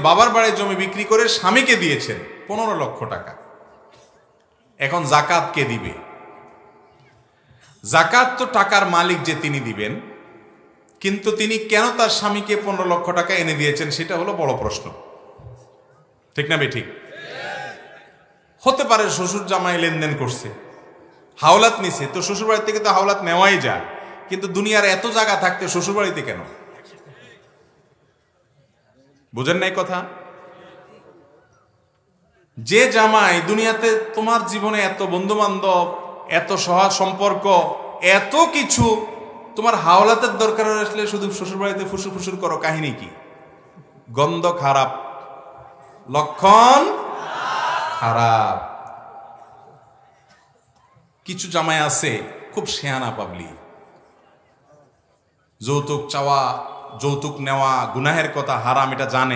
বাবার বাড়ির জমি বিক্রি করে স্বামীকে দিয়েছেন 15 লক্ষ টাকা। এখন জাকাত কে দিবে? জাকাত তো টাকার মালিক যে তিনি দিবেন, কিন্তু তিনি কেন তার স্বামীকে 15 লক্ষ টাকা এনে দিয়েছেন সেটা হলো বড় প্রশ্ন। ঠিক না ঠিক? হতে পারে শ্বশুর জামাই লেনদেন করছে, হাওলাত নিছে, তো শ্বশুর বাড়ি থেকে তো হাওলাত নেওয়াই যায়, কিন্তু দুনিয়ার এত জায়গা থাকতে শ্বশুর বাড়িতে কেন? বুঝেন নাই কথা? যে জামাই দুনিয়াতে তোমার জীবনে এত বন্ধু বান্ধব, এত সহজ সম্পর্ক, এত কিছু, তোমার হাওলাতের দরকার আসলে শুধু শ্বশুর বাড়িতে ফুসুর ফুসুর করো, কাহিনী কি? গন্ধ খারাপ, লক্ষণ খারাপ। কিছু জামাই আছে খুব শেয়ানা পাবলি, যৌতুক চাওয়া, যৌতুক নেওয়া গুনাহের কথা, হারাম, এটা জানে।